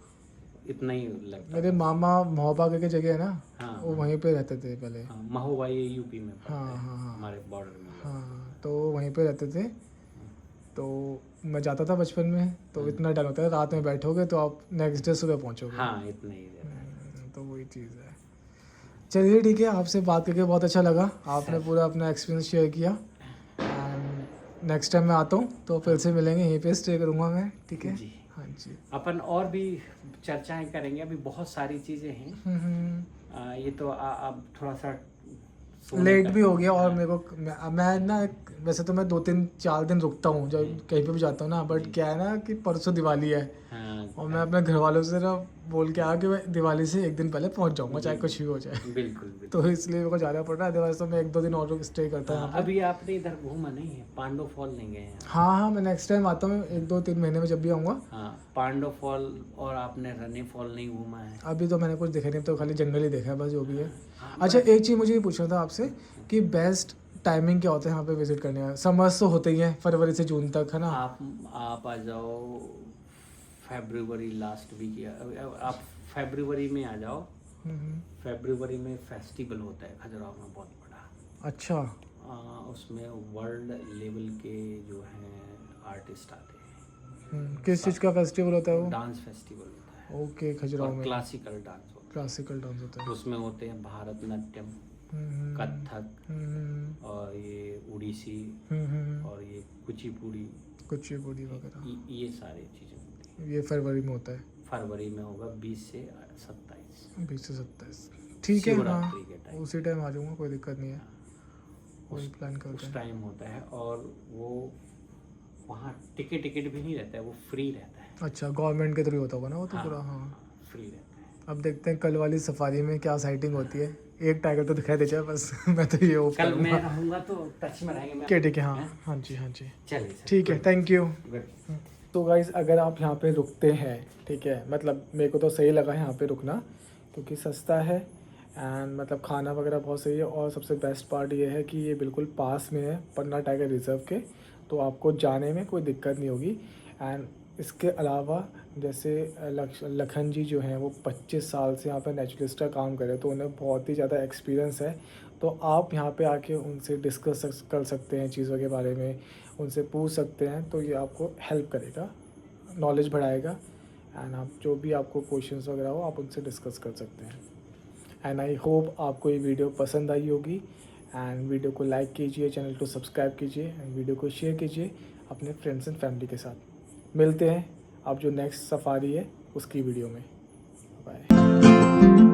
इतना ही लगता मेरे है। मामा मोहबा के जगह है ना, हाँ, वो वहीं पे रहते थे पहले। हाँ, महोबा ये यूपी में पड़ता हाँ, है, हाँ, हाँ। हमारे बॉर्डर में। हाँ, तो वहीं पे रहते थे। तो मैं जाता था बचपन में, तो इतना डर होता है रात में बैठोगे तो आप नेक्स्ट डे सुबह पहुंचोगे। हाँ, इतना ही रहता है। तो वही चीज़ है। चलिए ठीक है, आपसे बात करके बहुत अच्छा लगा, आपने पूरा अपना एक्सपीरियंस शेयर किया। एंड नेक्स्ट टाइम मैं आता हूँ तो फिर से मिलेंगे, यहीं पे स्टे करूँगा मैं, ठीक है? जी। हाँ जी। अपन और भी चर्चाएं करेंगे, अभी बहुत सारी चीज़ें हैं। ये तो अब थोड़ा सा सोने लेट का- भी हो गया, और हाँ, मेरे को मैं ना वैसे तो मैं 2-3-4 दिन रुकता हूँ जब कहीं पे भी जाता हूँ ना, बट क्या है ना कि परसों दिवाली है, हाँ, और मैं अपने घर वालों से ना बोल के आया कि मैं दिवाली से 1 दिन पहले पहुँच जाऊँगा, चाहे कुछ भी हो जाए। बिल्कुल बिल्कुल। तो इसलिए मेरे को जाना पड़ रहा है, अदरवाइज तो मैं 1-2 दिन और स्टे करता हूँ हाँ, यहाँ पे। अभी आपने इधर घूमा नहीं है, पांडव फॉल नहीं गए हैं? हाँ, मैं नेक्स्ट टाइम आता हूँ 1-2-3 महीने में जब भी आऊँगा। हाँ, पांडव फॉल और आपने रनी फॉल नहीं घूमा है? अभी तो मैंने कुछ देखा नहीं, तो खाली जंगल ही देखा है बस, जो भी है। हाँ, अच्छा, एक चीज़ मुझे ये पूछना था आपसे कि बेस्ट टाइमिंग क्या होता है यहाँ पे विजिट करने का? समर्स तो होते ही हैं, फरवरी से जून तक, है ना? आप आ जाओ फरवरी लास्ट वीक या आप फरवरी में आ जाओ। फरवरी में फेस्टिवल होता है खजुराहो में बहुत बड़ा। अच्छा। उसमें वर्ल्ड लेवल के जो हैं आर्टिस्ट आते हैं। किस चीज़ का फेस्टिवल होता है वो? डांस फेस्टिवल होता है। ओके, खजुराहो में क्लासिकल डांस होता है। क्लासिकल डांस होता है। उसमें होते हैं भरतनाट्यम, कथक और ये उड़ीसी और ये कुचिपुड़ी वगैरह, ये सारी चीज़ें होती हैं। ये फरवरी में होता है। फरवरी में होगा 20 से 27। 20 से 27, ठीक है। हाँ, शिवरात्रि के टाइम उसी टाइम आ जाऊँगा, कोई दिक्कत नहीं है। वही प्लान करते उस हैं। टाइम होता है और वो वहाँ टिकट भी नहीं रहता है, वो फ्री रहता है। अच्छा, गवर्नमेंट के थ्रू होता होगा ना वो तो हाँ, पूरा। हाँ, फ्री रहता है। अब देखते हैं कल वाली सफारी में क्या साइटिंग होती है। एक टाइगर तो दिखाई दे जाए बस। मैं तो ये होप कल मैं करूँगा। रहूँगा तो टच में रहेंगे। मैं ठीक है। हाँ हाँ जी, हाँ जी, चलिए सर, ठीक है, थैंक यू। गुड। तो गाइज़, अगर आप यहाँ पे रुकते हैं, ठीक है, मतलब मेरे को तो सही लगा यहाँ पे रुकना, क्योंकि सस्ता है एंड मतलब खाना वगैरह बहुत सही है। और सबसे बेस्ट पार्ट ये है कि ये बिल्कुल पास में है पन्ना टाइगर रिजर्व के, तो आपको जाने में कोई दिक्कत नहीं होगी। एंड इसके अलावा जैसे लखन जी जो हैं वो 25 साल से यहाँ पे नेचुरलिस्ट का काम कर रहे हैं, तो उन्हें बहुत ही ज़्यादा एक्सपीरियंस है। तो आप यहाँ पे आके उनसे डिस्कस कर सकते हैं चीज़ों के बारे में, उनसे पूछ सकते हैं। तो ये आपको हेल्प करेगा, नॉलेज बढ़ाएगा एंड आप जो भी आपको क्वेश्चंस वगैरह हो आप उनसे डिस्कस कर सकते हैं। एंड आई होप आपको ये वीडियो पसंद आई होगी। एंड वीडियो को लाइक कीजिए, चैनल को सब्सक्राइब कीजिए एंड वीडियो को शेयर कीजिए अपने फ्रेंड्स एंड फैमिली के साथ। मिलते हैं अब जो नेक्स्ट सफारी है उसकी वीडियो में। बाय।